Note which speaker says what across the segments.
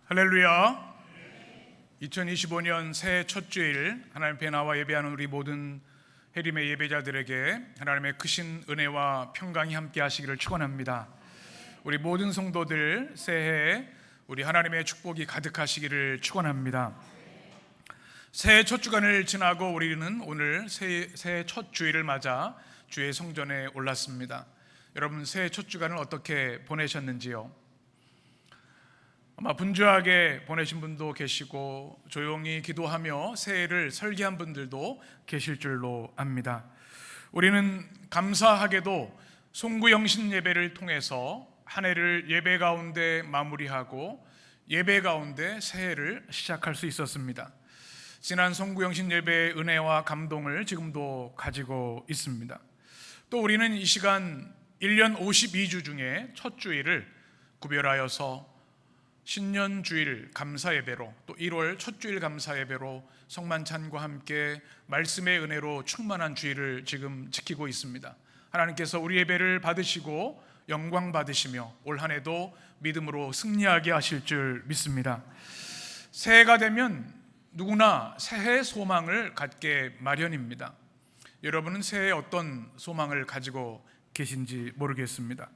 Speaker 1: 할렐루야. 2025년 새해 첫 주일 하나님 앞에 나와 예배하는 우리 모든 해림의 예배자들에게 하나님의 크신 은혜와 평강이 함께 하시기를 축원합니다. 우리 모든 성도들 새해에 우리 하나님의 축복이 가득하시기를 축원합니다. 새해 첫 주간을 지나고 우리는 오늘 새해 첫 주일을 맞아 주의 성전에 올랐습니다. 여러분 새해 첫 주간을 어떻게 보내셨는지요? 아마 분주하게 보내신 분도 계시고 조용히 기도하며 새해를 설계한 분들도 계실 줄로 압니다. 우리는 감사하게도 송구영신 예배를 통해서 한 해를 예배 가운데 마무리하고 예배 가운데 새해를 시작할 수 있었습니다. 지난 송구영신 예배의 은혜와 감동을 지금도 가지고 있습니다. 또 우리는 이 시간 1년 52주 중에 첫 주일을 구별하여서 신년주일 감사예배로 또 1월 첫 주일 감사예배로 성만찬과 함께 말씀의 은혜로 충만한 주일을 지금 지키고 있습니다. 하나님께서 우리 예배를 받으시고 영광 받으시며 올 한 해도 믿음으로 승리하게 하실 줄 믿습니다. 새해가 되면 누구나 새해 소망을 갖게 마련입니다. 여러분은 새해에 어떤 소망을 가지고 계신지 모르겠습니다.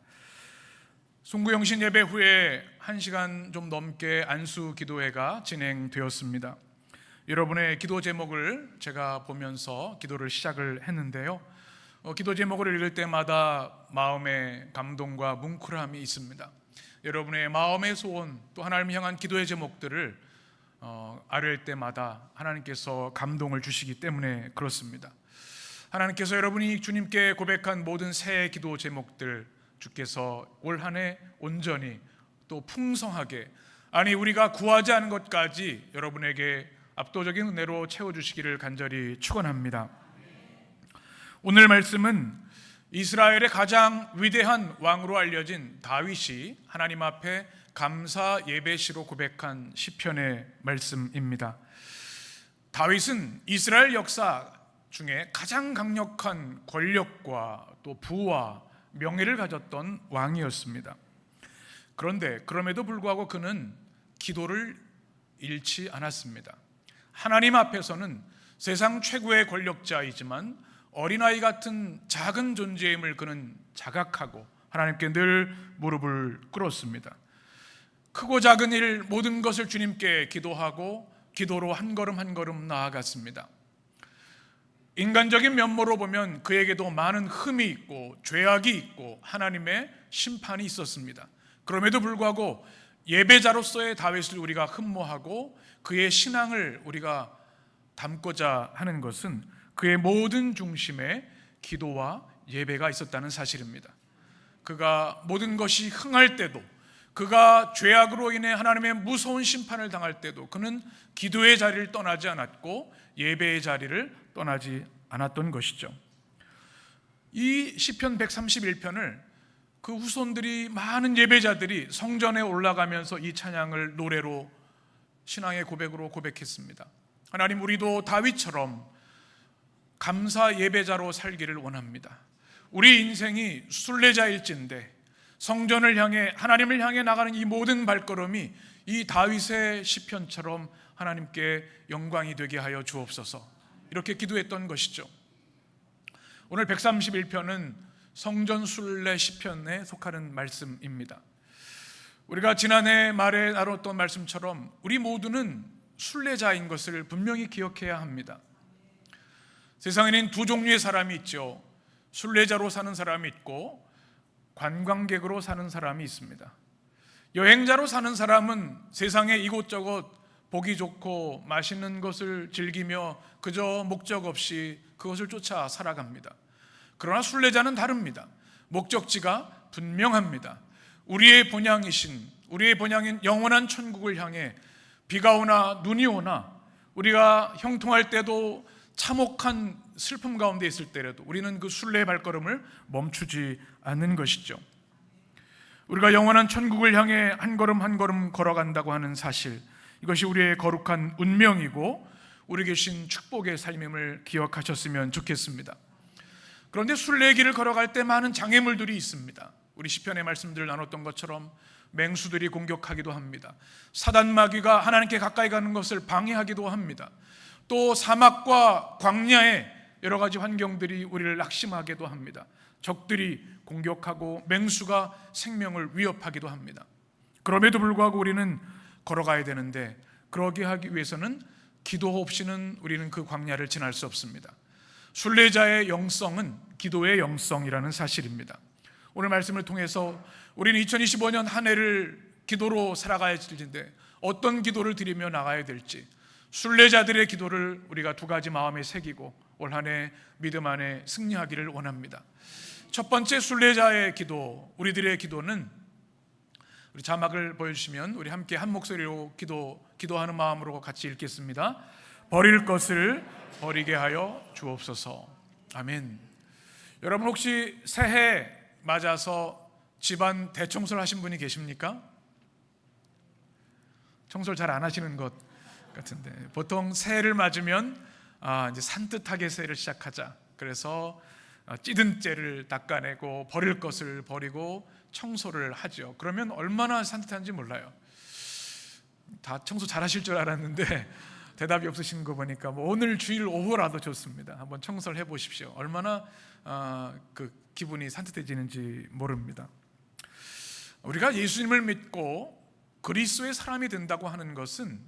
Speaker 1: 송구영신 예배 후에 1시간 좀 넘게 안수 기도회가 진행되었습니다. 여러분의 기도 제목을 제가 보면서 기도를 시작을 했는데요. 기도 제목을 읽을 때마다 마음의 감동과 뭉클함이 있습니다. 여러분의 마음의 소원 또 하나님을 향한 기도의 제목들을 아뢰을 때마다 하나님께서 감동을 주시기 때문에 그렇습니다. 하나님께서 여러분이 주님께 고백한 모든 새해 기도 제목들 주께서 올 한 해 온전히 또 풍성하게 아니 우리가 구하지 않은 것까지 여러분에게 압도적인 은혜로 채워주시기를 간절히 축원합니다. 오늘 말씀은 이스라엘의 가장 위대한 왕으로 알려진 다윗이 하나님 앞에 감사 예배시로 고백한 시편의 말씀입니다. 다윗은 이스라엘 역사 중에 가장 강력한 권력과 또 부와 명예를 가졌던 왕이었습니다. 그런데 그럼에도 불구하고 그는 기도를 잃지 않았습니다. 하나님 앞에서는 세상 최고의 권력자이지만 어린아이 같은 작은 존재임을 그는 자각하고 하나님께 늘 무릎을 꿇었습니다. 크고 작은 일 모든 것을 주님께 기도하고 기도로 한 걸음 한 걸음 나아갔습니다. 인간적인 면모로 보면 그에게도 많은 흠이 있고 죄악이 있고 하나님의 심판이 있었습니다. 그럼에도 불구하고 예배자로서의 다윗을 우리가 흠모하고 그의 신앙을 우리가 담고자 하는 것은 그의 모든 중심에 기도와 예배가 있었다는 사실입니다. 그가 모든 것이 흥할 때도 그가 죄악으로 인해 하나님의 무서운 심판을 당할 때도 그는 기도의 자리를 떠나지 않았고 예배의 자리를 떠나지 않았던 것이죠. 이 시편 131편을 그 후손들이 많은 예배자들이 성전에 올라가면서 이 찬양을 노래로 신앙의 고백으로 고백했습니다. 하나님 우리도 다윗처럼 감사 예배자로 살기를 원합니다. 우리 인생이 순례자일진데 성전을 향해 하나님을 향해 나가는 이 모든 발걸음이 이 다윗의 시편처럼 하나님께 영광이 되게 하여 주옵소서 이렇게 기도했던 것이죠. 오늘 131편은 성전 순례 시편에 속하는 말씀입니다. 우리가 지난해 말에 나눴던 말씀처럼 우리 모두는 순례자인 것을 분명히 기억해야 합니다. 세상에는 두 종류의 사람이 있죠. 순례자로 사는 사람이 있고 관광객으로 사는 사람이 있습니다. 여행자로 사는 사람은 세상에 이곳저곳 보기 좋고 맛있는 것을 즐기며 그저 목적 없이 그것을 쫓아 살아갑니다. 그러나 순례자는 다릅니다. 목적지가 분명합니다. 우리의 본향인 영원한 천국을 향해 비가 오나 눈이 오나 우리가 형통할 때도 참혹한 슬픔 가운데 있을 때라도 우리는 그 순례의 발걸음을 멈추지 않는 것이죠. 우리가 영원한 천국을 향해 한 걸음 한 걸음 걸어간다고 하는 사실, 이것이 우리의 거룩한 운명이고 우리 계신 축복의 삶임을 기억하셨으면 좋겠습니다. 그런데 순례의 길을 걸어갈 때 많은 장애물들이 있습니다. 우리 시편의 말씀들을 나눴던 것처럼 맹수들이 공격하기도 합니다. 사단 마귀가 하나님께 가까이 가는 것을 방해하기도 합니다. 또 사막과 광야의 여러 가지 환경들이 우리를 낙심하게도 합니다. 적들이 공격하고 맹수가 생명을 위협하기도 합니다. 그럼에도 불구하고 우리는 걸어가야 되는데, 그러게 하기 위해서는 기도 없이는 우리는 그 광야를 지날 수 없습니다. 순례자의 영성은 기도의 영성이라는 사실입니다. 오늘 말씀을 통해서 우리는 2025년 한 해를 기도로 살아가야 할 텐데, 어떤 기도를 드리며 나가야 될지, 순례자들의 기도를 우리가 두 가지 마음에 새기고 올 한 해 믿음 안에 승리하기를 원합니다. 첫 번째, 순례자의 기도, 우리들의 기도는, 우리 자막을 보여주시면 우리 함께 한 목소리로 기도하는 마음으로 같이 읽겠습니다. 버릴 것을 버리게 하여 주옵소서. 아멘. 여러분, 혹시 새해 맞아서 집안 대청소를 하신 분이 계십니까? 청소를 잘 안 하시는 것 같은데, 보통 새해를 맞으면 이제 산뜻하게 새해를 시작하자, 그래서 찌든 때를 닦아내고 버릴 것을 버리고 청소를 하죠. 그러면 얼마나 산뜻한지 몰라요. 다 청소 잘 하실 줄 알았는데 대답이 없으신 거 보니까 오늘 주일 오후라도 좋습니다. 한번 청소를 해보십시오. 얼마나 그 기분이 산뜻해지는지 모릅니다. 우리가 예수님을 믿고 그리스도의 사람이 된다고 하는 것은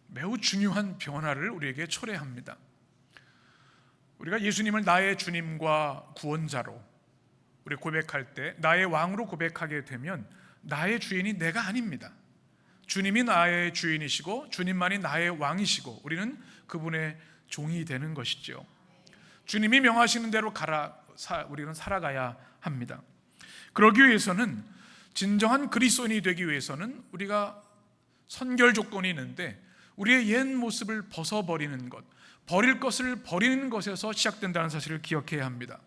Speaker 1: 매우 중요한 변화를 우리에게 초래합니다. 우리가 예수님을 나의 주님과 구원자로 우리 고백할 때, 나의 왕으로 고백하게 되면 나의 주인이 내가 아닙니다. 주님이 나의 주인이시고 주님만이 나의 왕이시고 우리는 그분의 종이 되는 것이죠. 주님이 명하시는 대로 우리는 살아가야 합니다. 그러기 위해서는, 진정한 그리스도인이 되기 위해서는 우리가 선결 조건이 있는데, 우리의 옛 모습을 벗어버리는 것, 버릴 것을 버리는 것에서 시작된다는 사실을 기억해야 합니다.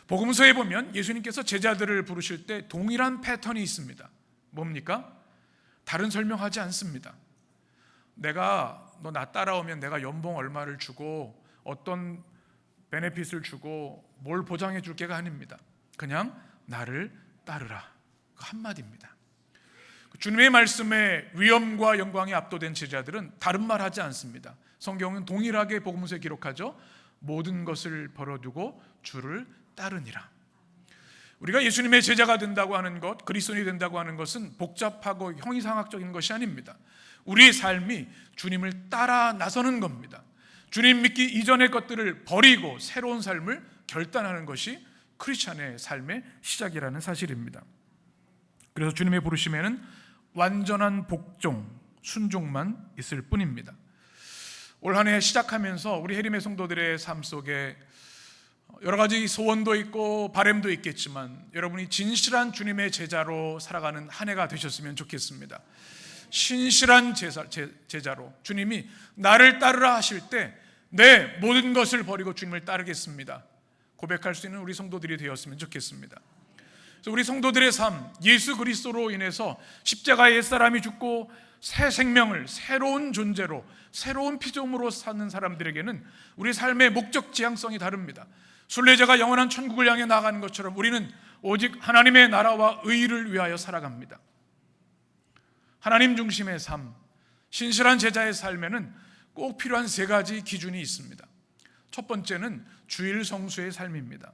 Speaker 1: 복음서에 보면 예수님께서 제자들을 부르실 때 동일한 패턴이 있습니다. 뭡니까? 다른 설명하지 않습니다. 너 나 따라오면 내가 연봉 얼마를 주고 어떤 베네핏을 주고 뭘 보장해 줄 게가 아닙니다. 그냥 나를 따르라, 그 한마디입니다. 주님의 말씀에 위엄과 영광에 압도된 제자들은 다른 말 하지 않습니다. 성경은 동일하게 복음서에 기록하죠. 모든 것을 버려두고 주를 따르니라. 우리가 예수님의 제자가 된다고 하는 것, 그리스도인이 된다고 하는 것은 복잡하고 형이상학적인 것이 아닙니다. 우리의 삶이 주님을 따라 나서는 겁니다. 주님 믿기 이전의 것들을 버리고 새로운 삶을 결단하는 것이 크리스찬의 삶의 시작이라는 사실입니다. 그래서 주님의 부르심에는 완전한 복종, 순종만 있을 뿐입니다. 올 한 해 시작하면서 우리 해림의 성도들의 삶 속에 여러 가지 소원도 있고 바람도 있겠지만, 여러분이 진실한 주님의 제자로 살아가는 한 해가 되셨으면 좋겠습니다. 신실한 제자로, 주님이 나를 따르라 하실 때 내 모든 것을 버리고 주님을 따르겠습니다 고백할 수 있는 우리 성도들이 되었으면 좋겠습니다. 그래서 우리 성도들의 삶, 예수 그리스도로 인해서 십자가의 옛사람이 죽고 새 생명을, 새로운 존재로, 새로운 피조물로 사는 사람들에게는 우리 삶의 목적 지향성이 다릅니다. 순례자가 영원한 천국을 향해 나아가는 것처럼 우리는 오직 하나님의 나라와 의를 위하여 살아갑니다. 하나님 중심의 삶, 신실한 제자의 삶에는 꼭 필요한 세 가지 기준이 있습니다. 첫 번째는 주일 성수의 삶입니다.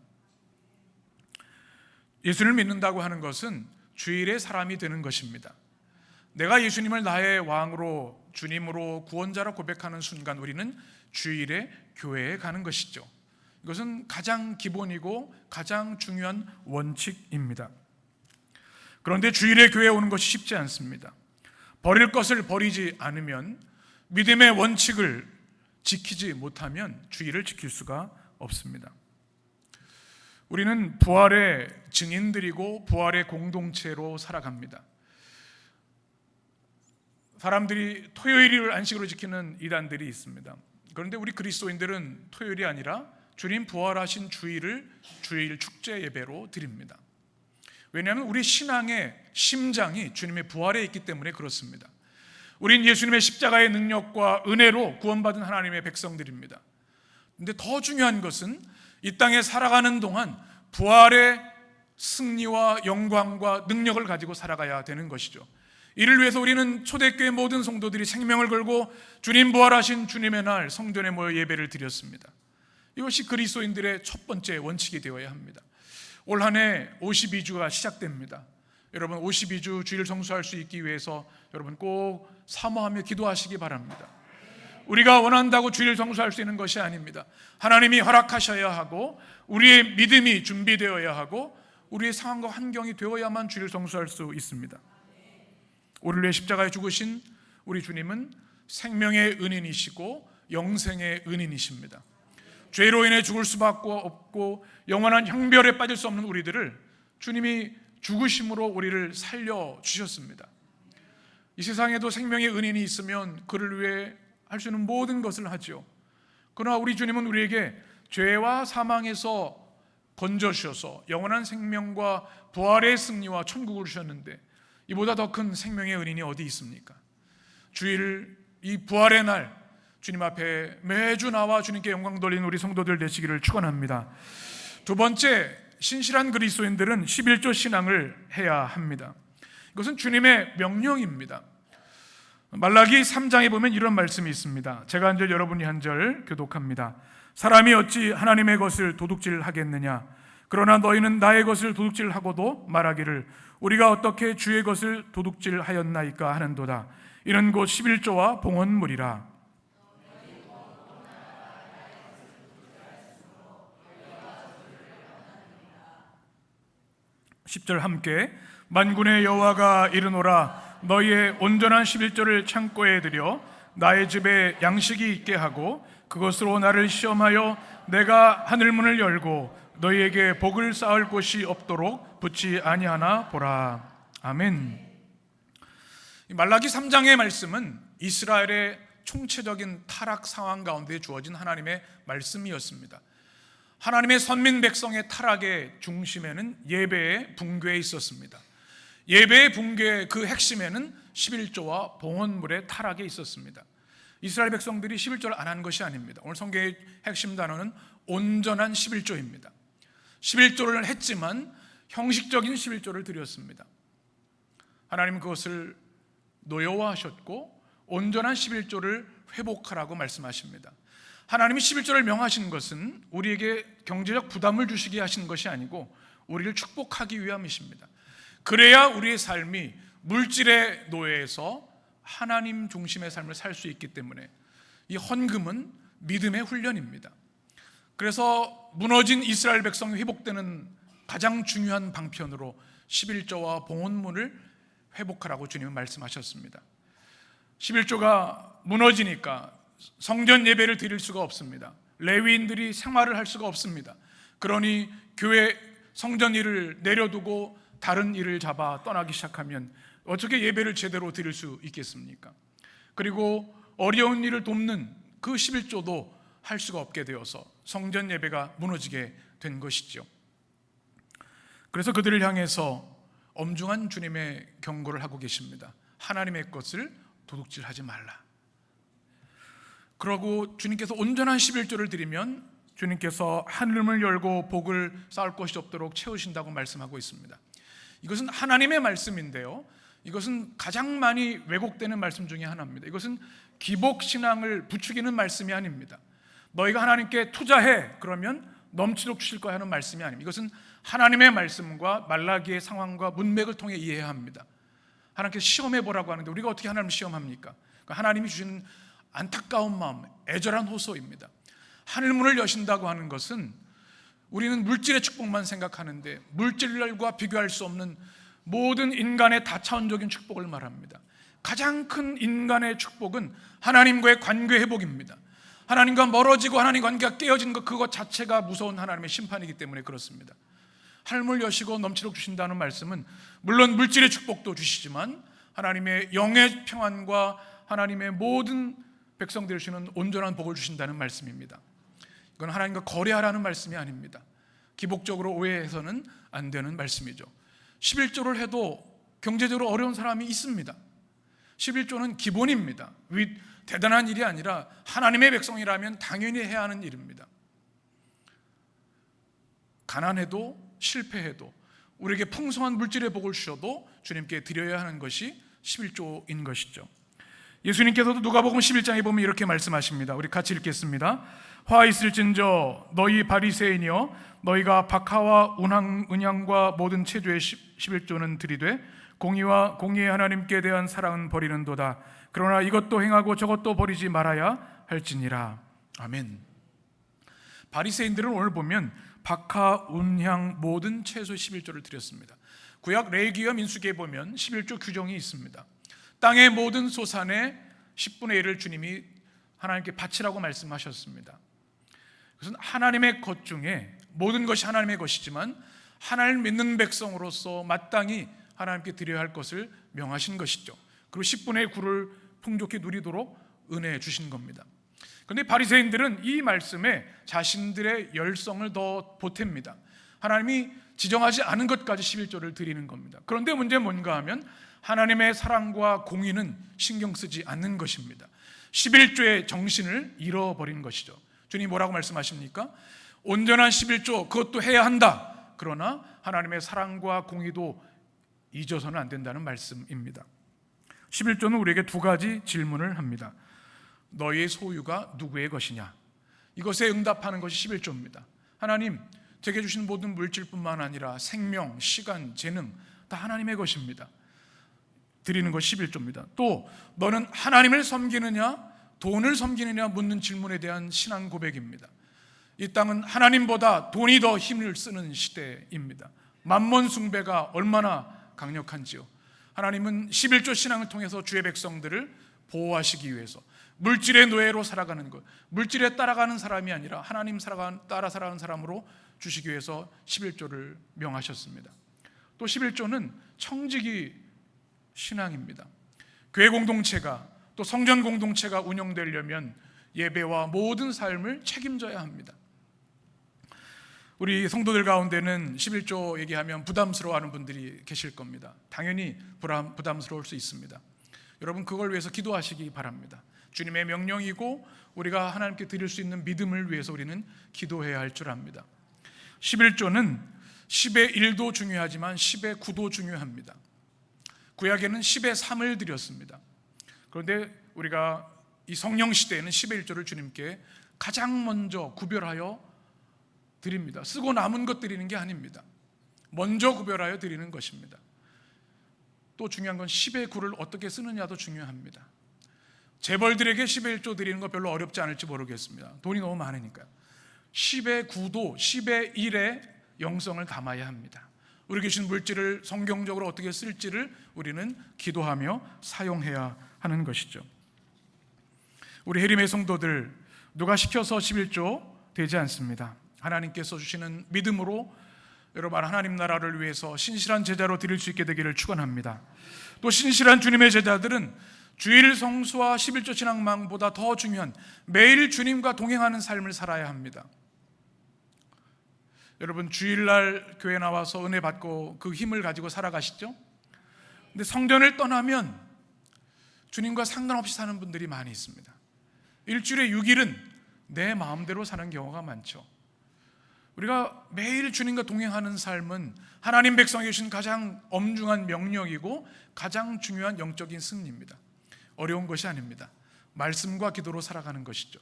Speaker 1: 예수를 믿는다고 하는 것은 주일의 사람이 되는 것입니다. 내가 예수님을 나의 왕으로, 주님으로, 구원자로 고백하는 순간 우리는 주일에 교회에 가는 것이죠. 이것은 가장 기본이고 가장 중요한 원칙입니다. 그런데 주일에 교회에 오는 것이 쉽지 않습니다. 버릴 것을 버리지 않으면, 믿음의 원칙을 지키지 못하면 주일을 지킬 수가 없습니다. 우리는 부활의 증인들이고 부활의 공동체로 살아갑니다. 사람들이 토요일을 안식으로 지키는 이단들이 있습니다. 그런데 우리 그리스도인들은 토요일이 아니라 주님 부활하신 주일을 주일 축제 예배로 드립니다. 왜냐하면 우리 신앙의 심장이 주님의 부활에 있기 때문에 그렇습니다. 우린 예수님의 십자가의 능력과 은혜로 구원받은 하나님의 백성들입니다. 그런데 더 중요한 것은 이 땅에 살아가는 동안 부활의 승리와 영광과 능력을 가지고 살아가야 되는 것이죠. 이를 위해서 우리는 초대교회 모든 성도들이 생명을 걸고 주님 부활하신 주님의 날 성전에 모여 예배를 드렸습니다. 이것이 그리스도인들의 첫 번째 원칙이 되어야 합니다. 올 한 해 52주가 시작됩니다. 여러분 52주 주일 성수할 수 있기 위해서 여러분 꼭 사모하며 기도하시기 바랍니다. 우리가 원한다고 주일 성수할 수 있는 것이 아닙니다. 하나님이 허락하셔야 하고 우리의 믿음이 준비되어야 하고 우리의 상황과 환경이 되어야만 주일 성수할 수 있습니다. 우리를 위해 십자가에 죽으신 우리 주님은 생명의 은인이시고 영생의 은인이십니다. 죄로 인해 죽을 수밖에 없고 영원한 형벌에 빠질 수 없는 우리들을 주님이 죽으심으로 우리를 살려주셨습니다. 이 세상에도 생명의 은인이 있으면 그를 위해 할 수 있는 모든 것을 하죠. 그러나 우리 주님은 우리에게 죄와 사망에서 건져주셔서 영원한 생명과 부활의 승리와 천국을 주셨는데 이보다 더 큰 생명의 은인이 어디 있습니까? 주일 이 부활의 날 주님 앞에 매주 나와 주님께 영광 돌리는 우리 성도들 되시기를 축원합니다. 두 번째, 신실한 그리스도인들은 11조 신앙을 해야 합니다. 이것은 주님의 명령입니다. 말라기 3장에 보면 이런 말씀이 있습니다. 제가 한 절 여러분이 한 절 교독합니다. 사람이 어찌 하나님의 것을 도둑질하겠느냐? 그러나 너희는 나의 것을 도둑질하고도 말하기를 우리가 어떻게 주의 것을 도둑질하였나이까 하는도다. 이는 곧 11조와 봉헌물이라. 10절 함께 만군의 여호와가 이르노라 너희의 온전한 11조를 창고에 들여 나의 집에 양식이 있게 하고 그것으로 나를 시험하여 내가 하늘문을 열고 너희에게 복을 쌓을 곳이 없도록 붙지 아니하나 보라. 아멘. 말라기 3장의 말씀은 이스라엘의 총체적인 타락 상황 가운데 주어진 하나님의 말씀이었습니다. 하나님의 선민 백성의 타락의 중심에는 예배의 붕괴에 있었습니다. 예배의 붕괴의 그 핵심에는 11조와 봉헌물의 타락에 있었습니다. 이스라엘 백성들이 11조를 안 한 것이 아닙니다. 오늘 성경의 핵심 단어는 온전한 11조입니다. 11조를 했지만 형식적인 11조를 드렸습니다. 하나님은 그것을 노여워하셨고 온전한 11조를 회복하라고 말씀하십니다. 하나님이 11조를 명하신 것은 우리에게 경제적 부담을 주시게 하신 것이 아니고 우리를 축복하기 위함이십니다. 그래야 우리의 삶이 물질의 노예에서 하나님 중심의 삶을 살 수 있기 때문에 이 헌금은 믿음의 훈련입니다. 그래서 무너진 이스라엘 백성이 회복되는 가장 중요한 방편으로 11조와 봉헌물을 회복하라고 주님은 말씀하셨습니다. 11조가 무너지니까 성전 예배를 드릴 수가 없습니다. 레위인들이 생활을 할 수가 없습니다. 그러니 교회 성전 일을 내려두고 다른 일을 잡아 떠나기 시작하면 어떻게 예배를 제대로 드릴 수 있겠습니까? 그리고 어려운 일을 돕는 그 11조도 할 수가 없게 되어서 성전 예배가 무너지게 된 것이죠. 그래서 그들을 향해서 엄중한 주님의 경고를 하고 계십니다. 하나님의 것을 도둑질하지 말라. 그러고 주님께서 온전한 11조를 드리면 주님께서 하늘문을 열고 복을 쌓을 것이 없도록 채우신다고 말씀하고 있습니다. 이것은 하나님의 말씀인데요, 이것은 가장 많이 왜곡되는 말씀 중에 하나입니다. 이것은 기복신앙을 부추기는 말씀이 아닙니다. 너희가 하나님께 투자해 그러면 넘치도록 주실 거야 하는 말씀이 아닙니다. 이것은 하나님의 말씀과 말라기의 상황과 문맥을 통해 이해해야 합니다. 하나님께서 시험해 보라고 하는데 우리가 어떻게 하나님을 시험합니까? 하나님이 주시는 안타까운 마음, 애절한 호소입니다. 하늘문을 여신다고 하는 것은 우리는 물질의 축복만 생각하는데 물질과 비교할 수 없는 모든 인간의 다차원적인 축복을 말합니다. 가장 큰 인간의 축복은 하나님과의 관계 회복입니다. 하나님과 멀어지고 하나님 관계가 깨어진 것, 그것 자체가 무서운 하나님의 심판이기 때문에 그렇습니다. 하늘문을 여시고 넘치도록 주신다는 말씀은 물론 물질의 축복도 주시지만 하나님의 영의 평안과 하나님의 모든 백성들을 주시는 온전한 복을 주신다는 말씀입니다. 이건 하나님과 거래하라는 말씀이 아닙니다. 기복적으로 오해해서는 안 되는 말씀이죠. 11조를 해도 경제적으로 어려운 사람이 있습니다. 11조는 기본입니다. 대단한 일이 아니라 하나님의 백성이라면 당연히 해야 하는 일입니다. 가난해도 실패해도 우리에게 풍성한 물질의 복을 주셔도 주님께 드려야 하는 것이 11조인 것이죠. 예수님께서도 누가복음 11장에 보면 이렇게 말씀하십니다. 우리 같이 읽겠습니다. 화 있을진저 너희 바리새인이여, 너희가 박하와 은향과 모든 체조의 11조는 들이되 공의의 하나님께 대한 사랑은 버리는도다. 그러나 이것도 행하고 저것도 버리지 말아야 할지니라. 아멘. 바리새인들은 오늘 보면 박하, 은향, 모든 채소 11조를 드렸습니다. 구약 레위기와 민수기에 보면 11조 규정이 있습니다. 땅의 모든 소산의 10분의 1을 주님이 하나님께 바치라고 말씀하셨습니다. 그것은 하나님의 것 중에, 모든 것이 하나님의 것이지만 하나님을 믿는 백성으로서 마땅히 하나님께 드려야 할 것을 명하신 것이죠. 그리고 10분의 9를 풍족히 누리도록 은혜해 주신 겁니다. 그런데 바리새인들은 이 말씀에 자신들의 열성을 더 보탭니다. 하나님이 지정하지 않은 것까지 11조를 드리는 겁니다. 그런데 문제는 뭔가 하면 하나님의 사랑과 공의는 신경 쓰지 않는 것입니다. 11조의 정신을 잃어버린 것이죠. 주님이 뭐라고 말씀하십니까? 온전한 11조 그것도 해야 한다. 그러나 하나님의 사랑과 공의도 잊어서는 안 된다는 말씀입니다. 11조는 우리에게 두 가지 질문을 합니다. 너희의 소유가 누구의 것이냐? 이것에 응답하는 것이 11조입니다. 하나님, 제게 주신 모든 물질뿐만 아니라 생명, 시간, 재능 다 하나님의 것입니다. 드리는 것이 11조입니다. 또 너는 하나님을 섬기느냐 돈을 섬기느냐 묻는 질문에 대한 신앙 고백입니다. 이 땅은 하나님보다 돈이 더 힘을 쓰는 시대입니다. 만몬 숭배가 얼마나 강력한지요. 하나님은 11조 신앙을 통해서 주의 백성들을 보호하시기 위해서 물질의 노예로 살아가는 것, 물질에 따라가는 사람이 아니라 하나님 따라 살아가는 사람으로 주시기 위해서 11조를 명하셨습니다. 또 11조는 청지기 신앙입니다. 교회 공동체가 또 성전 공동체가 운영되려면 예배와 모든 삶을 책임져야 합니다. 우리 성도들 가운데는 11조 얘기하면 부담스러워하는 분들이 계실 겁니다. 당연히 부담스러울 수 있습니다. 여러분 그걸 위해서 기도하시기 바랍니다. 주님의 명령이고 우리가 하나님께 드릴 수 있는 믿음을 위해서 우리는 기도해야 할 줄 압니다. 11조는 10의 1도 중요하지만 10의 9도 중요합니다. 구약에는 10의 3을 드렸습니다. 그런데 우리가 이 성령 시대에는 10의 1조를 주님께 가장 먼저 구별하여 드립니다. 쓰고 남은 것 드리는 게 아닙니다. 먼저 구별하여 드리는 것입니다. 또 중요한 건 10의 9를 어떻게 쓰느냐도 중요합니다. 재벌들에게 10의 1조 드리는 거 별로 어렵지 않을지 모르겠습니다. 돈이 너무 많으니까요. 10의 9도 10의 1의 영성을 담아야 합니다. 우리 계신 물질을 성경적으로 어떻게 쓸지를 우리는 기도하며 사용해야 하는 것이죠. 우리 해림의 성도들 누가 시켜서 11조 되지 않습니다. 하나님께서 주시는 믿음으로 여러분 하나님 나라를 위해서 신실한 제자로 드릴 수 있게 되기를 축원합니다. 또 신실한 주님의 제자들은 주일 성수와 11조 신앙망보다 더 중요한 매일 주님과 동행하는 삶을 살아야 합니다. 여러분 주일날 교회 나와서 은혜 받고 그 힘을 가지고 살아가시죠? 근데 성전을 떠나면 주님과 상관없이 사는 분들이 많이 있습니다. 일주일에 6일은 내 마음대로 사는 경우가 많죠. 우리가 매일 주님과 동행하는 삶은 하나님 백성에게 주신 가장 엄중한 명령이고 가장 중요한 영적인 승리입니다. 어려운 것이 아닙니다. 말씀과 기도로 살아가는 것이죠.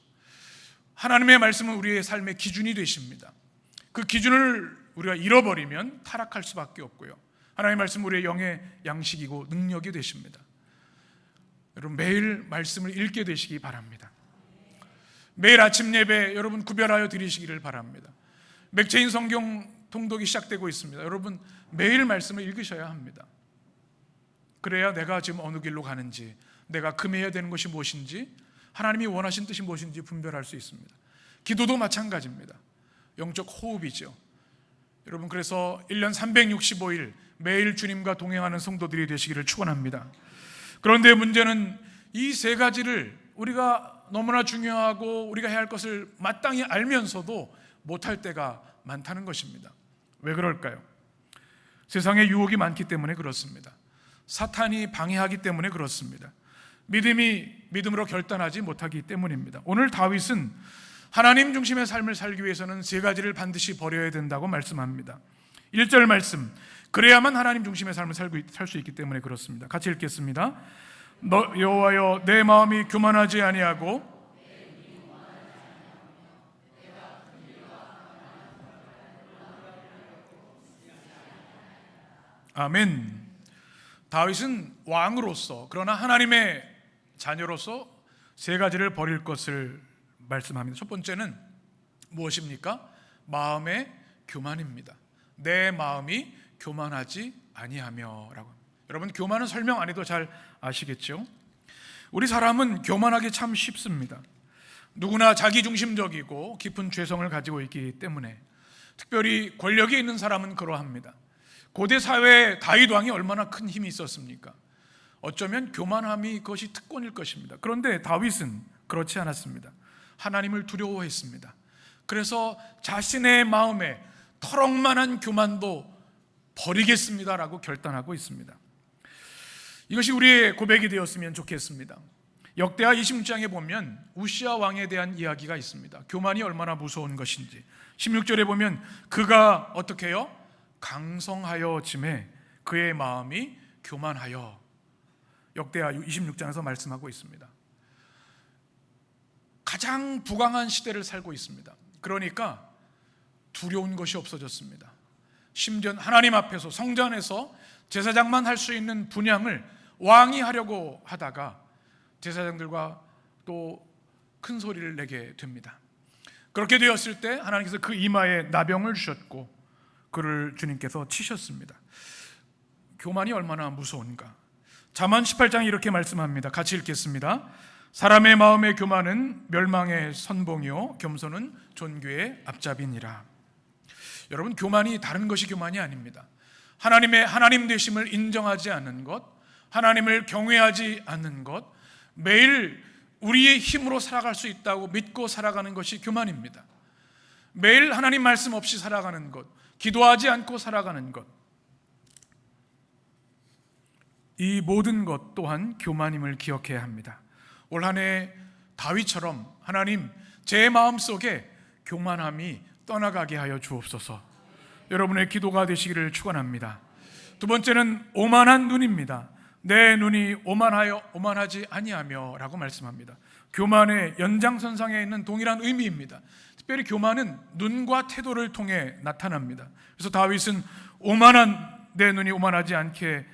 Speaker 1: 하나님의 말씀은 우리의 삶의 기준이 되십니다. 그 기준을 우리가 잃어버리면 타락할 수밖에 없고요. 하나님의 말씀은 우리의 영의 양식이고 능력이 되십니다. 여러분 매일 말씀을 읽게 되시기 바랍니다. 매일 아침 예배 여러분 구별하여 드리시기를 바랍니다. 맥체인 성경 통독이 시작되고 있습니다. 여러분 매일 말씀을 읽으셔야 합니다. 그래야 내가 지금 어느 길로 가는지, 내가 금해야 되는 것이 무엇인지, 하나님이 원하신 뜻이 무엇인지 분별할 수 있습니다. 기도도 마찬가지입니다. 영적 호흡이죠. 여러분 그래서 1년 365일 매일 주님과 동행하는 성도들이 되시기를 축원합니다. 그런데 문제는 이 세 가지를 우리가 너무나 중요하고 우리가 해야 할 것을 마땅히 알면서도 못할 때가 많다는 것입니다. 왜 그럴까요? 세상에 유혹이 많기 때문에 그렇습니다. 사탄이 방해하기 때문에 그렇습니다. 믿음으로 결단하지 못하기 때문입니다. 오늘 다윗은 하나님 중심의 삶을 살기 위해서는 세 가지를 반드시 버려야 된다고 말씀합니다. 1절 말씀, 그래야만 하나님 중심의 삶을 살 수 있기 때문에 그렇습니다. 같이 읽겠습니다. 너 여호와여, 내 마음이 교만하지 아니하고 아멘. 다윗은 왕으로서, 그러나 하나님의 자녀로서 세 가지를 버릴 것을 말씀합니다. 첫 번째는 무엇입니까? 마음의 교만입니다. 내 마음이 교만하지 아니하며라고. 여러분, 교만은 설명 안 해도 잘 아시겠죠? 우리 사람은 교만하기 참 쉽습니다. 누구나 자기중심적이고 깊은 죄성을 가지고 있기 때문에, 특별히 권력이 있는 사람은 그러합니다. 고대 사회에 다윗 왕이 얼마나 큰 힘이 있었습니까? 어쩌면 교만함이 그것이 특권일 것입니다. 그런데 다윗은 그렇지 않았습니다. 하나님을 두려워했습니다. 그래서 자신의 마음에 터럭만한 교만도 버리겠습니다라고 결단하고 있습니다. 이것이 우리의 고백이 되었으면 좋겠습니다. 역대하 26장에 보면 우시아 왕에 대한 이야기가 있습니다. 교만이 얼마나 무서운 것인지. 16절에 보면 그가 어떻게 해요? 강성하여짐에 그의 마음이 교만하여. 역대하 26장에서 말씀하고 있습니다. 가장 부강한 시대를 살고 있습니다. 그러니까 두려운 것이 없어졌습니다. 심지어 하나님 앞에서, 성전 안에서 제사장만 할 수 있는 분향을 왕이 하려고 하다가 제사장들과 또 큰 소리를 내게 됩니다. 그렇게 되었을 때 하나님께서 그 이마에 나병을 주셨고 그를 주님께서 치셨습니다. 교만이 얼마나 무서운가. 잠언 18장이 이렇게 말씀합니다. 같이 읽겠습니다. 사람의 마음의 교만은 멸망의 선봉이요 겸손은 존귀의 앞잡이니라. 여러분, 교만이 다른 것이 교만이 아닙니다. 하나님의 하나님 되심을 인정하지 않는 것, 하나님을 경외하지 않는 것, 매일 우리의 힘으로 살아갈 수 있다고 믿고 살아가는 것이 교만입니다. 매일 하나님 말씀 없이 살아가는 것, 기도하지 않고 살아가는 것, 이 모든 것 또한 교만임을 기억해야 합니다. 올 한 해 다윗처럼 하나님, 제 마음속에 교만함이 떠나가게 하여 주옵소서. 여러분의 기도가 되시기를 축원합니다. 두 번째는 오만한 눈입니다. 내 눈이 오만하지 아니하며 라고 말씀합니다. 교만의 연장선상에 있는 동일한 의미입니다. 특별히 교만은 눈과 태도를 통해 나타납니다. 그래서 다윗은 내 눈이 오만하지 않게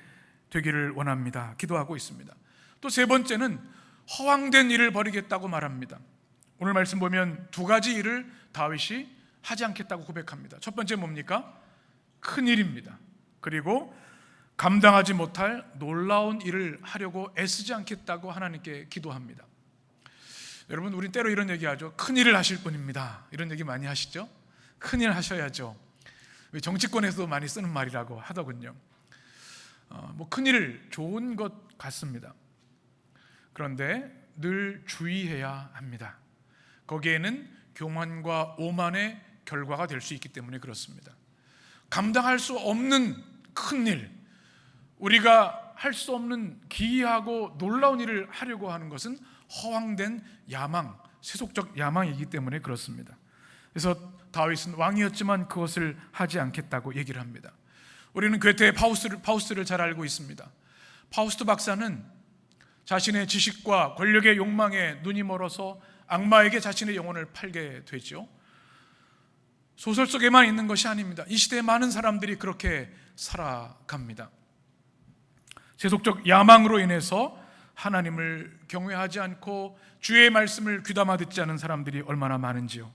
Speaker 1: 되기를 원합니다. 기도하고 있습니다. 또 세 번째는 허황된 일을 버리겠다고 말합니다. 오늘 말씀 보면 두 가지 일을 다윗이 하지 않겠다고 고백합니다. 첫 번째 뭡니까? 큰 일입니다. 그리고 감당하지 못할 놀라운 일을 하려고 애쓰지 않겠다고 하나님께 기도합니다. 여러분, 우린 때로 이런 얘기하죠. 큰 일을 하실 분입니다. 이런 얘기 많이 하시죠? 큰 일 하셔야죠. 정치권에서도 많이 쓰는 말이라고 하더군요. 큰 일 좋은 것 같습니다. 그런데 늘 주의해야 합니다. 거기에는 교만과 오만의 결과가 될 수 있기 때문에 그렇습니다. 감당할 수 없는 큰 일, 우리가 할 수 없는 기이하고 놀라운 일을 하려고 하는 것은 허황된 야망, 세속적 야망이기 때문에 그렇습니다. 그래서 다윗은 왕이었지만 그것을 하지 않겠다고 얘기를 합니다. 우리는 괴테의 파우스트를 잘 알고 있습니다. 파우스트 박사는 자신의 지식과 권력의 욕망에 눈이 멀어서 악마에게 자신의 영혼을 팔게 되죠. 소설 속에만 있는 것이 아닙니다. 이 시대의 많은 사람들이 그렇게 살아갑니다. 세속적 야망으로 인해서 하나님을 경외하지 않고 주의 말씀을 귀담아 듣지 않은 사람들이 얼마나 많은지요.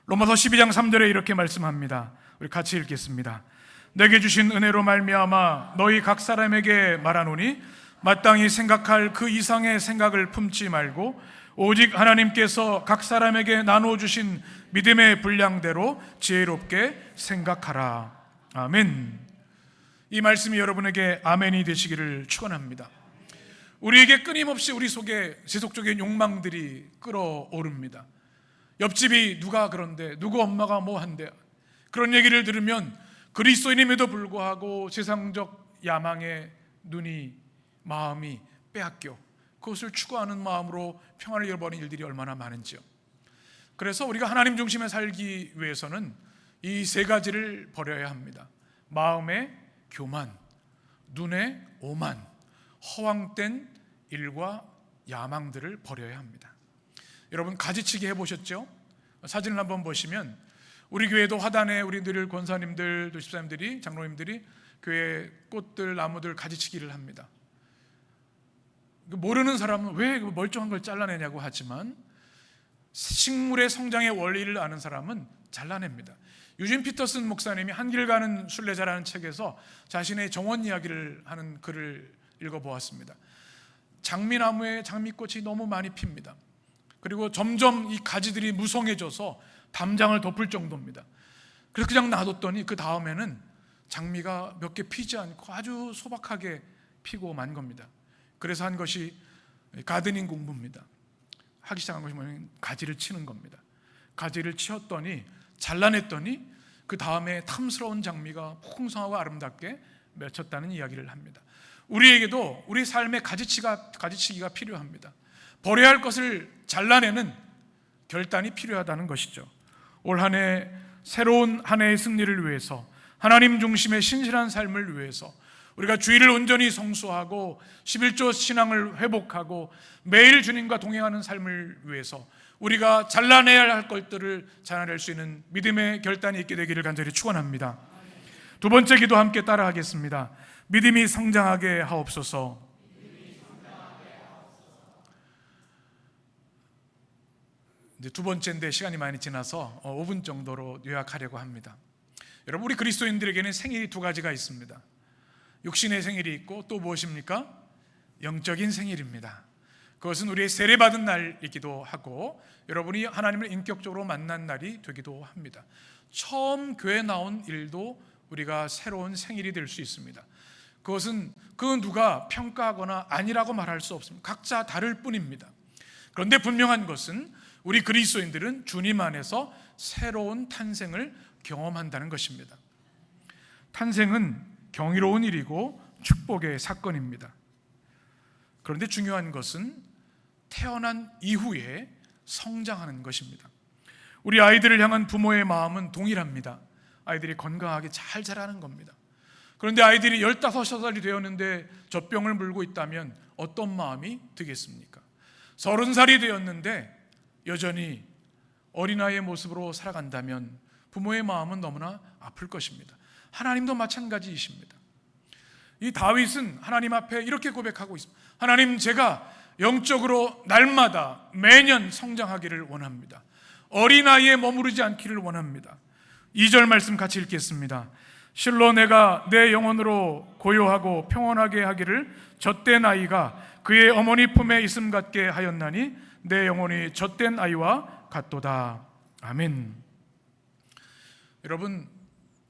Speaker 1: 로마서 12장 3절에 이렇게 말씀합니다. 우리 같이 읽겠습니다. 내게 주신 은혜로 말미암아 너희 각 사람에게 말하노니 마땅히 생각할 그 이상의 생각을 품지 말고 오직 하나님께서 각 사람에게 나눠주신 믿음의 분량대로 지혜롭게 생각하라. 아멘. 이 말씀이 여러분에게 아멘이 되시기를 축원합니다. 우리에게 끊임없이 우리 속에 세속적인 욕망들이 끌어오릅니다. 옆집이 누가 그런데, 누구 엄마가 뭐 한대, 그런 얘기를 들으면 그리스도인임에도 불구하고 세상적 야망에 마음이 빼앗겨 그것을 추구하는 마음으로 평안을 잃어버린 일들이 얼마나 많은지요. 그래서 우리가 하나님 중심에 살기 위해서는 이 세 가지를 버려야 합니다. 마음의 교만, 눈에 오만, 허황된 일과 야망들을 버려야 합니다. 여러분 가지치기 해보셨죠? 사진을 한번 보시면 우리 교회도 화단에 우리들 권사님들, 집사님들이, 장로님들이 교회 꽃들, 나무들 가지치기를 합니다. 모르는 사람은 왜 멀쩡한 걸 잘라내냐고 하지만 식물의 성장의 원리를 아는 사람은 잘라냅니다. 유진 피터슨 목사님이 한길 가는 순례자라는 책에서 자신의 정원 이야기를 하는 글을 읽어보았습니다. 장미나무에 장미꽃이 너무 많이 핍니다. 그리고 점점 이 가지들이 무성해져서 담장을 덮을 정도입니다. 그래서 그냥 놔뒀더니 그 다음에는 장미가 몇 개 피지 않고 아주 소박하게 피고 만 겁니다. 그래서 한 것이 가드닝 공부입니다. 하기 시작한 것이 뭐냐면 가지를 치는 겁니다. 가지를 치었더니 잘라냈더니 그 다음에 탐스러운 장미가 풍성하고 아름답게 맺혔다는 이야기를 합니다. 우리에게도 우리 삶의 가지치기가 필요합니다. 버려야 할 것을 잘라내는 결단이 필요하다는 것이죠. 올 한 해 새로운 한 해의 승리를 위해서, 하나님 중심의 신실한 삶을 위해서 우리가 주일을 온전히 성수하고 11조 신앙을 회복하고 매일 주님과 동행하는 삶을 위해서 우리가 잘라내야 할 것들을 잘라낼 수 있는 믿음의 결단이 있게 되기를 간절히 축원합니다. 두 번째 기도 함께 따라하겠습니다. 믿음이 성장하게 하옵소서. 이제 두 번째인데 시간이 많이 지나서 5분 정도로 요약하려고 합니다. 여러분, 우리 그리스도인들에게는 생일이 두 가지가 있습니다. 육신의 생일이 있고 또 무엇입니까? 영적인 생일입니다. 그것은 우리의 세례받은 날이기도 하고 여러분이 하나님을 인격적으로 만난 날이 되기도 합니다. 처음 교회 나온 일도 우리가 새로운 생일이 될 수 있습니다. 그것은 그 누가 평가하거나 아니라고 말할 수 없습니다. 각자 다를 뿐입니다. 그런데 분명한 것은 우리 그리스도인들은 주님 안에서 새로운 탄생을 경험한다는 것입니다. 탄생은 경이로운 일이고 축복의 사건입니다. 그런데 중요한 것은 태어난 이후에 성장하는 것입니다. 우리 아이들을 향한 부모의 마음은 동일합니다. 아이들이 건강하게 잘 자라는 겁니다. 그런데 아이들이 15살이 되었는데 젖병을 물고 있다면 어떤 마음이 드겠습니까? 30살이 되었는데 여전히 어린아이의 모습으로 살아간다면 부모의 마음은 너무나 아플 것입니다. 하나님도 마찬가지이십니다. 이 다윗은 하나님 앞에 이렇게 고백하고 있습니다. 하나님, 제가 영적으로 날마다 매년 성장하기를 원합니다. 어린아이에 머무르지 않기를 원합니다. 2절 말씀 같이 읽겠습니다. 실로 내가 내 영혼으로 고요하고 평온하게 하기를 젖된 아이가 그의 어머니 품에 있음 같게 하였나니 내 영혼이 젖된 아이와 같도다. 아멘. 여러분,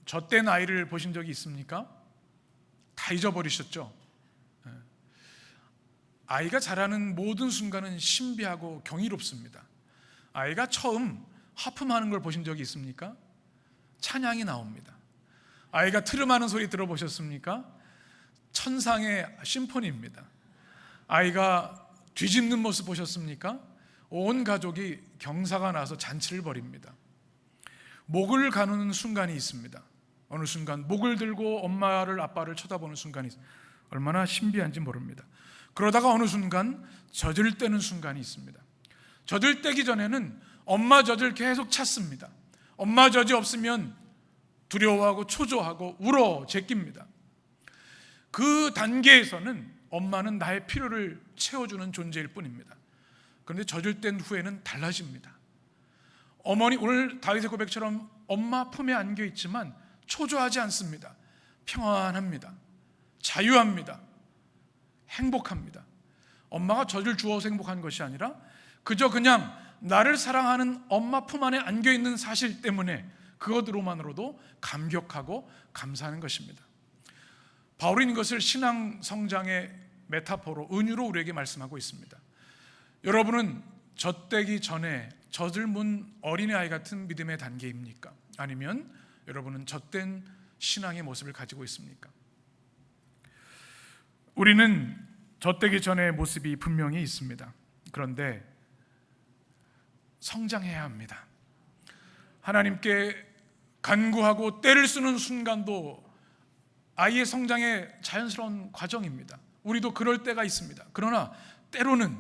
Speaker 1: 젖된 아이를 보신 적이 있습니까? 다 잊어버리셨죠? 아이가 자라는 모든 순간은 신비하고 경이롭습니다. 아이가 처음 하품하는 걸 보신 적이 있습니까? 찬양이 나옵니다. 아이가 트름하는 소리 들어보셨습니까? 천상의 심포니입니다. 아이가 뒤집는 모습 보셨습니까? 온 가족이 경사가 나서 잔치를 벌입니다. 목을 가누는 순간이 있습니다. 어느 순간 목을 들고 엄마를 아빠를 쳐다보는 순간이 있습니다. 얼마나 신비한지 모릅니다. 그러다가 어느 순간 젖을 떼는 순간이 있습니다. 젖을 떼기 전에는 엄마 젖을 계속 찾습니다. 엄마 젖이 없으면 두려워하고 초조하고 울어 제낍니다. 그 단계에서는 엄마는 나의 필요를 채워주는 존재일 뿐입니다. 그런데 젖을 뗀 후에는 달라집니다. 어머니, 오늘 다윗의 고백처럼 엄마 품에 안겨 있지만 초조하지 않습니다. 평안합니다. 자유합니다. 행복합니다. 엄마가 젖을 주어서 행복한 것이 아니라 그저 그냥 나를 사랑하는 엄마 품 안에 안겨 있는 사실 때문에 그것으로만으로도 감격하고 감사하는 것입니다. 바울은 이것을 신앙 성장의 메타포로, 은유로 우리에게 말씀하고 있습니다. 여러분은 젖되기 전에 젖을 문 어린아이 같은 믿음의 단계입니까? 아니면 여러분은 젖된 신앙의 모습을 가지고 있습니까? 우리는 젖되기 전의 모습이 분명히 있습니다. 그런데 성장해야 합니다. 하나님께 간구하고 때를 쓰는 순간도 아이의 성장의 자연스러운 과정입니다. 우리도 그럴 때가 있습니다. 그러나 때로는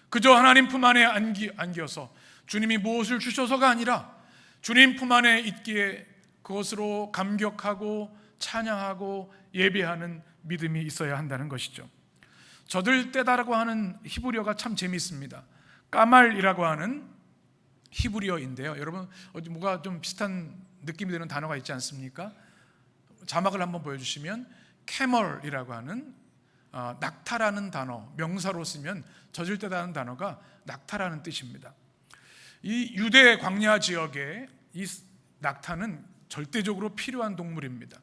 Speaker 1: 그저 하나님 품 안에 안겨서 주님이 무엇을 주셔서가 아니라 주님 품 안에 있기에 그것으로 감격하고 찬양하고 예배하는 믿음이 있어야 한다는 것이죠. 젖을 떼다라고 하는 히브리어가 참 재미있습니다. 까말이라고 하는 히브리어인데요. 여러분 뭐가 좀 비슷한 느낌이 드는 단어가 있지 않습니까? 자막을 한번 보여주시면 캐멀이라고 하는 낙타라는 단어, 명사로 쓰면 젖을 떼다는 단어가 낙타라는 뜻입니다. 이 유대 광야 지역에 이 낙타는 절대적으로 필요한 동물입니다.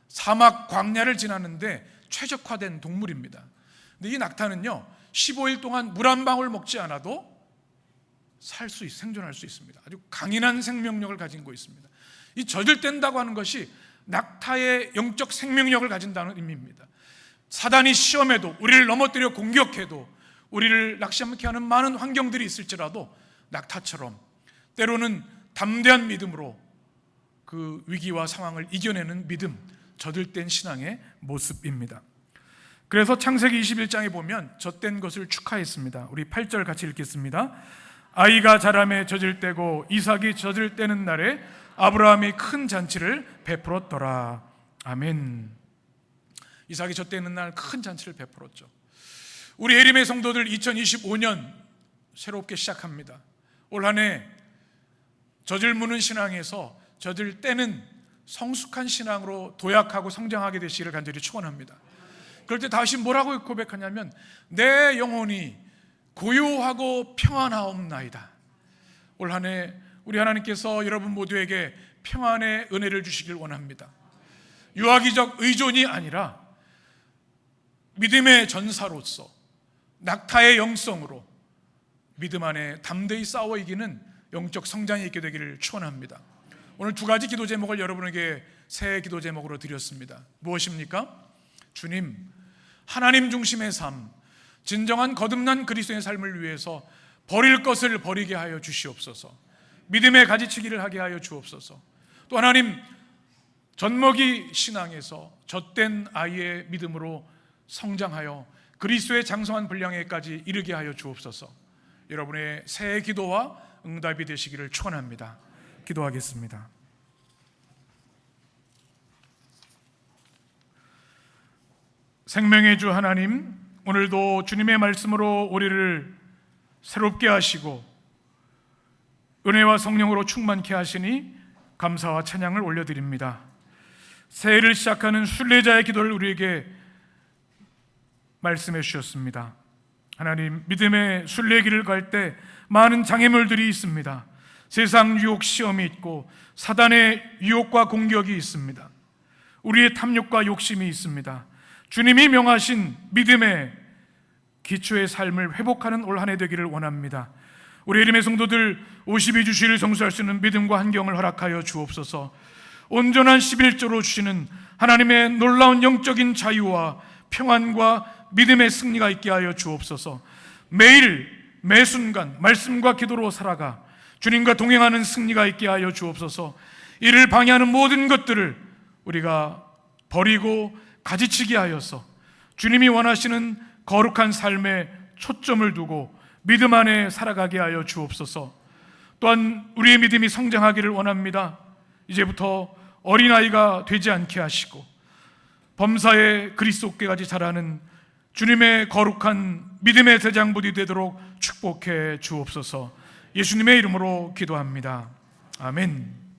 Speaker 1: 사막 광야를 지나는데 최적화된 동물입니다. 근데 이 낙타는요 15일 동안 물 한 방울 먹지 않아도 생존할 수 있습니다. 아주 강인한 생명력을 가진 거 있습니다. 이 젖을 뗀다고 하는 것이 낙타의 영적 생명력을 가진다는 의미입니다. 사단이 시험해도 우리를 넘어뜨려 공격해도 우리를 낙심케 하는 많은 환경들이 있을지라도 낙타처럼 때로는 담대한 믿음으로 그 위기와 상황을 이겨내는 믿음, 젖을 뗀 신앙의 모습입니다. 그래서 창세기 21장에 보면 젖된 것을 축하했습니다. 우리 8절 같이 읽겠습니다. 아이가 자라매 젖을 떼고 이삭이 젖을 떼는 날에 아브라함이 큰 잔치를 베풀었더라. 아멘. 이삭이 젖 떼는 날 큰 잔치를 베풀었죠. 우리 예림의 성도들 2025년 새롭게 시작합니다. 올 한 해 젖을 무는 신앙에서 젖을 떼는 성숙한 신앙으로 도약하고 성장하게 되시기를 간절히 축원합니다. 그럴 때 다시 뭐라고 고백하냐면 내 영혼이 고요하고 평안하옵나이다. 올 한 해 우리 하나님께서 여러분 모두에게 평안의 은혜를 주시길 원합니다. 유아기적 의존이 아니라 믿음의 전사로서 낙타의 영성으로 믿음 안에 담대히 싸워 이기는 영적 성장이 있게 되기를 축원합니다. 오늘 두 가지 기도 제목을 여러분에게 새 기도 제목으로 드렸습니다. 무엇입니까? 주님, 하나님 중심의 삶, 진정한 거듭난 그리스도의 삶을 위해서 버릴 것을 버리게 하여 주시옵소서. 믿음의 가지치기를 하게 하여 주옵소서. 또 하나님, 젖먹이 신앙에서 젖된 아이의 믿음으로 성장하여 그리스도의 장성한 분량에까지 이르게 하여 주옵소서. 여러분의 새 기도와 응답이 되시기를 축원합니다. 기도하겠습니다. 생명의 주 하나님, 오늘도 주님의 말씀으로 우리를 새롭게 하시고 은혜와 성령으로 충만케 하시니 감사와 찬양을 올려드립니다. 새해를 시작하는 순례자의 기도를 우리에게 말씀해 주셨습니다. 하나님, 믿음의 순례길을 갈 때 많은 장애물들이 있습니다. 세상 유혹 시험이 있고 사단의 유혹과 공격이 있습니다. 우리의 탐욕과 욕심이 있습니다. 주님이 명하신 믿음의 기초의 삶을 회복하는 올 한 해 되기를 원합니다. 우리 예림의 성도들 52주시를 성수할 수 있는 믿음과 환경을 허락하여 주옵소서. 온전한 11조로 주시는 하나님의 놀라운 영적인 자유와 평안과 믿음의 승리가 있게 하여 주옵소서. 매일 매순간 말씀과 기도로 살아가 주님과 동행하는 승리가 있게 하여 주옵소서. 이를 방해하는 모든 것들을 우리가 버리고 가지치게 하여서 주님이 원하시는 거룩한 삶에 초점을 두고 믿음 안에 살아가게 하여 주옵소서. 또한 우리의 믿음이 성장하기를 원합니다. 이제부터 어린아이가 되지 않게 하시고 범사의 그리스도께까지 자라는 주님의 거룩한 믿음의 대장부디 되도록 축복해 주옵소서. 예수님의 이름으로 기도합니다. 아멘.